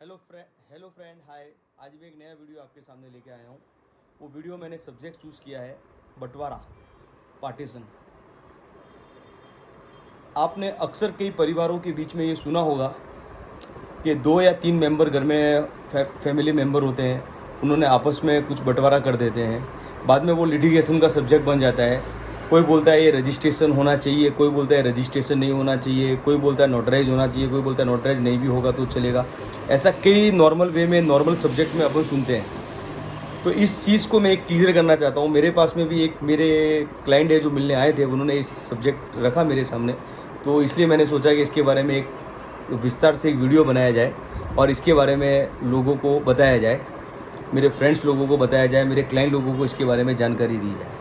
Hello friend हाय। आज भी एक नया वीडियो आपके सामने लेके आया हूँ। वो वीडियो मैंने सब्जेक्ट चूज़ किया है बंटवारा, पार्टीशन। आपने अक्सर कई परिवारों के बीच में ये सुना होगा कि 2 या 3 मेंबर घर में फैमिली मेंबर होते हैं, उन्होंने आपस में कुछ बंटवारा कर देते हैं। बाद में वो लिटिगेशन का सब्जेक्ट बन जाता है। कोई बोलता है ये रजिस्ट्रेशन होना चाहिए, कोई बोलता है रजिस्ट्रेशन नहीं होना चाहिए, कोई बोलता है नोटराइज होना चाहिए, कोई बोलता है नोटराइज नहीं भी होगा तो चलेगा। ऐसा कई नॉर्मल वे में नॉर्मल सब्जेक्ट में अपन सुनते हैं। तो इस चीज़ को मैं एक क्लियर करना चाहता हूँ। मेरे पास में भी एक मेरे क्लाइंट है जो मिलने आए थे, उन्होंने इस सब्जेक्ट रखा मेरे सामने, तो इसलिए मैंने सोचा कि इसके बारे में एक विस्तार से एक वीडियो बनाया जाए और इसके बारे में लोगों को बताया जाए, मेरे फ्रेंड्स लोगों को बताया जाए, मेरे क्लाइंट लोगों को इसके बारे में जानकारी दी जाए।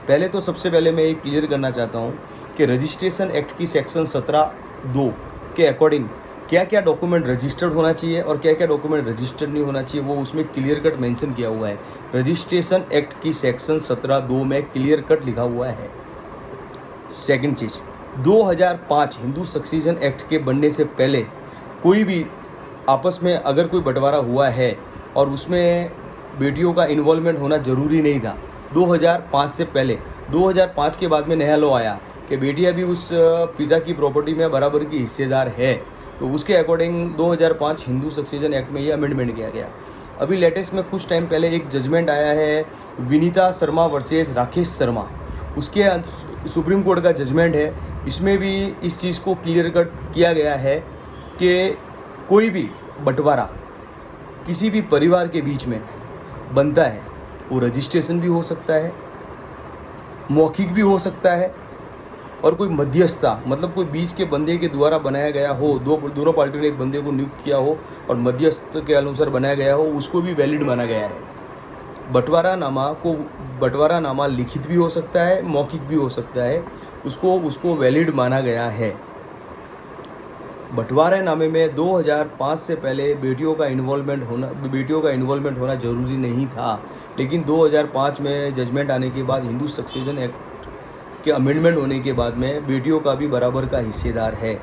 पहले तो सबसे पहले मैं ये क्लियर करना चाहता हूँ कि रजिस्ट्रेशन एक्ट की सेक्शन 17(2) के अकॉर्डिंग क्या क्या डॉक्यूमेंट रजिस्टर्ड होना चाहिए और क्या क्या डॉक्यूमेंट रजिस्टर्ड नहीं होना चाहिए, वो उसमें क्लियर कट मेंशन किया हुआ है। रजिस्ट्रेशन एक्ट की सेक्शन 17(2) में क्लियर कट लिखा हुआ है। सेकंड चीज़, 2005 हिंदू सक्सीजन एक्ट के बनने से पहले कोई भी आपस में अगर कोई बंटवारा हुआ है और उसमें बेटियों का इन्वॉल्वमेंट होना ज़रूरी नहीं था। 2005 से पहले, 2005 के बाद में नया लॉ आया कि बेटियां भी उस पिता की प्रॉपर्टी में बराबर की हिस्सेदार है, तो उसके अकॉर्डिंग 2005 हिंदू सक्सेशन एक्ट में ये अमेंडमेंट किया गया। अभी लेटेस्ट में कुछ टाइम पहले एक जजमेंट आया है विनीता शर्मा वर्सेस राकेश शर्मा, उसके सुप्रीम कोर्ट का जजमेंट है। इसमें भी इस चीज़ को क्लियर कट किया गया है कि कोई भी बंटवारा किसी भी परिवार के बीच में बनता है, वो रजिस्ट्रेशन भी हो सकता है, मौखिक भी हो सकता है, और कोई मध्यस्थता मतलब कोई बीच के बंदे के द्वारा बनाया गया हो, दोनों पार्टियों ने एक बंदे को नियुक्त किया हो और मध्यस्थ के अनुसार बनाया गया हो, उसको भी वैलिड माना गया है। बंटवारा नामा लिखित भी हो सकता है, मौखिक भी हो सकता है, उसको वैलिड माना गया है। बंटवारा नामे में 2005 से पहले बेटियों का इन्वॉल्वमेंट होना जरूरी नहीं था, लेकिन 2005 में जजमेंट आने के बाद हिंदू सक्सेशन एक्ट के अमेंडमेंट होने के बाद में बेटियों का भी बराबर का हिस्सेदार है।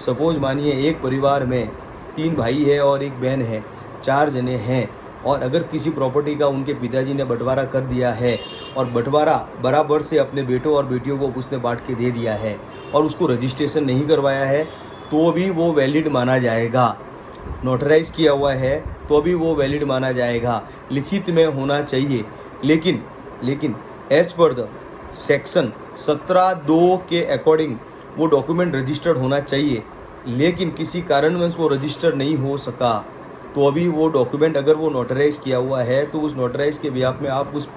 सपोज मानिए एक परिवार में 3 भाई है और एक बहन है, 4 जने हैं, और अगर किसी प्रॉपर्टी का उनके पिताजी ने बंटवारा कर दिया है और बंटवारा बराबर से अपने बेटों और बेटियों को उसने बांट के दे दिया है और उसको रजिस्ट्रेशन नहीं करवाया है, तो भी वो वैलिड माना जाएगा। नोटराइज किया हुआ है तो भी वो वैलिड माना जाएगा। लिखित में होना चाहिए, लेकिन एज पर द सेक्शन 17(2) के अकॉर्डिंग वो डॉक्यूमेंट रजिस्टर्ड होना चाहिए, लेकिन किसी कारणवश वो रजिस्टर नहीं हो सका, तो अभी वो डॉक्यूमेंट अगर वो नोटराइज किया हुआ है तो उस नोटराइज के बिहाफ में आप उस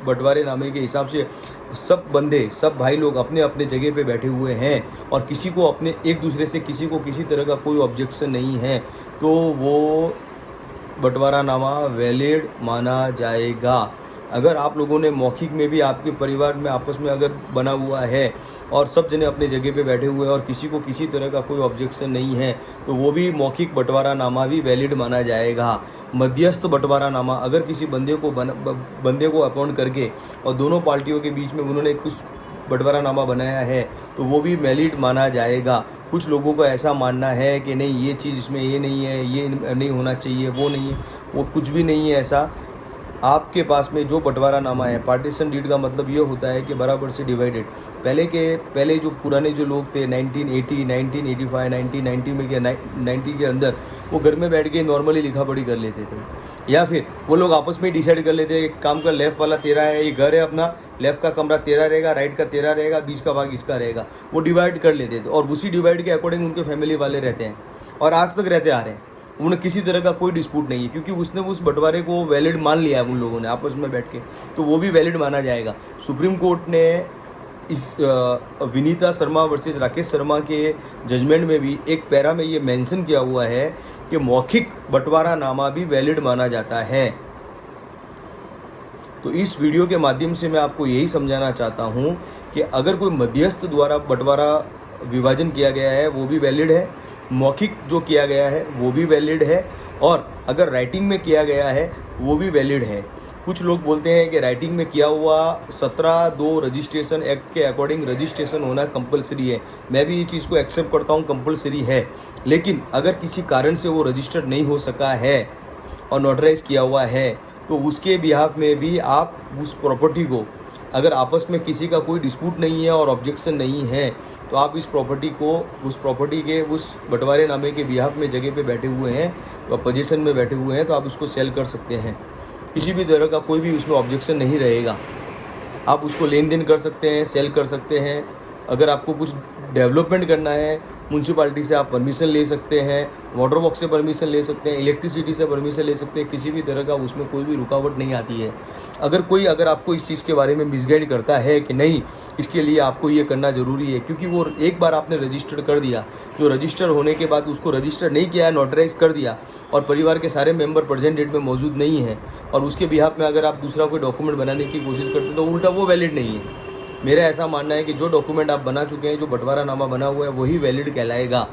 बंटवारे नामे के हिसाब से सब भाई लोग अपने अपने जगह पे बैठे हुए हैं और किसी को अपने एक दूसरे से किसी को किसी तरह का कोई ऑब्जेक्शन नहीं है, तो वो बंटवारा नामा वैलिड माना जाएगा। अगर आप लोगों ने मौखिक में भी आपके परिवार में आपस में अगर बना हुआ है और सब जने अपने जगह पे बैठे हुए हैं और किसी को किसी तरह का कोई ऑब्जेक्शन नहीं है, तो वो भी मौखिक बंटवारा नामा भी वैलिड माना जाएगा। मध्यस्थ बंटवारा नामा अगर किसी बंदे को अपॉइंट करके और दोनों पार्टियों के बीच में उन्होंने कुछ बंटवारा नामा बनाया है, तो वो भी वैलिड माना जाएगा। कुछ लोगों को ऐसा मानना है कि नहीं ये चीज़ इसमें ये नहीं है, ये नहीं होना चाहिए, वो नहीं है, वो कुछ भी नहीं है ऐसा। आपके पास में जो बंटवारा नामा है, पार्टीशन डीड का मतलब ये होता है कि बराबर से डिवाइडेड। पहले जो पुराने जो लोग थे 1980, 1985, 1990 में, क्या 90 के अंदर, वो घर में बैठ के नॉर्मली लिखा पढ़ी कर लेते थे, या फिर वो लोग आपस में डिसाइड कर लेते हैं काम का लेफ्ट वाला तेरा है, ये घर है अपना, लेफ्ट का कमरा तेरा रहेगा, राइट का तेरा रहेगा, बीच का भाग इसका रहेगा, वो डिवाइड कर लेते थे और उसी डिवाइड के अकॉर्डिंग उनके फैमिली वाले रहते हैं और आज तक रहते आ रहे हैं। उन्हें किसी तरह का कोई डिस्प्यूट नहीं है, क्योंकि उसने उस बंटवारे को वैलिड मान लिया है उन लोगों ने आपस में बैठ के, तो वो भी वैलिड माना जाएगा। सुप्रीम कोर्ट ने इस विनीता शर्मा वर्सेस राकेश शर्मा के जजमेंट में भी एक पैरा में ये मेंशन किया हुआ है कि मौखिक बंटवारा नामा भी वैलिड माना जाता है। तो इस वीडियो के माध्यम से मैं आपको यही समझाना चाहता हूँ कि अगर कोई मध्यस्थ द्वारा बंटवारा विभाजन किया गया है वो भी वैलिड है, मौखिक जो किया गया है वो भी वैलिड है, और अगर राइटिंग में किया गया है वो भी वैलिड है। कुछ लोग बोलते हैं कि राइटिंग में किया हुआ 17(2) रजिस्ट्रेशन एक्ट के अकॉर्डिंग रजिस्ट्रेशन होना कंपलसरी है। मैं भी ये चीज़ को एक्सेप्ट करता हूँ, कंपलसरी है। लेकिन अगर किसी कारण से वो रजिस्टर्ड नहीं हो सका है और नोटराइज किया हुआ है, तो उसके बिहाफ में भी आप उस प्रॉपर्टी को, अगर आपस में किसी का कोई डिस्प्यूट नहीं है और ऑब्जेक्शन नहीं है, तो आप इस प्रॉपर्टी को, उस प्रॉपर्टी के उस बंटवारे नामे के बिहाफ में जगह पे बैठे हुए हैं, तो पोजीशन में बैठे हुए हैं, तो आप उसको सेल कर सकते हैं। किसी भी तरह का कोई भी उसमें ऑब्जेक्शन नहीं रहेगा। आप उसको लेन देन कर सकते हैं, सेल कर सकते हैं। अगर आपको कुछ डेवलपमेंट करना है, म्यूनसिपालिटी से आप परमिशन ले सकते हैं, वाटर वर्क से परमिशन ले सकते हैं, इलेक्ट्रिसिटी से परमिशन ले सकते हैं। किसी भी तरह का उसमें कोई भी रुकावट नहीं आती है। अगर आपको इस चीज़ के बारे में मिसगाइड करता है कि नहीं इसके लिए आपको ये करना ज़रूरी है, क्योंकि वो एक बार आपने रजिस्टर्ड कर दिया, जो रजिस्टर होने के बाद उसको रजिस्टर नहीं किया है, नोटराइज कर दिया और परिवार के सारे मेंबर प्रेजेंट डेट में मौजूद नहीं हैं, और उसके बिहाफ में अगर आप दूसरा कोई डॉक्यूमेंट बनाने की कोशिश करते हैं, तो उल्टा वो वैलिड नहीं है। मेरा ऐसा मानना है कि जो डॉक्यूमेंट आप बना चुके हैं, जो बंटवारा नामा बना हुआ है, वही वैलिड कहलाएगा।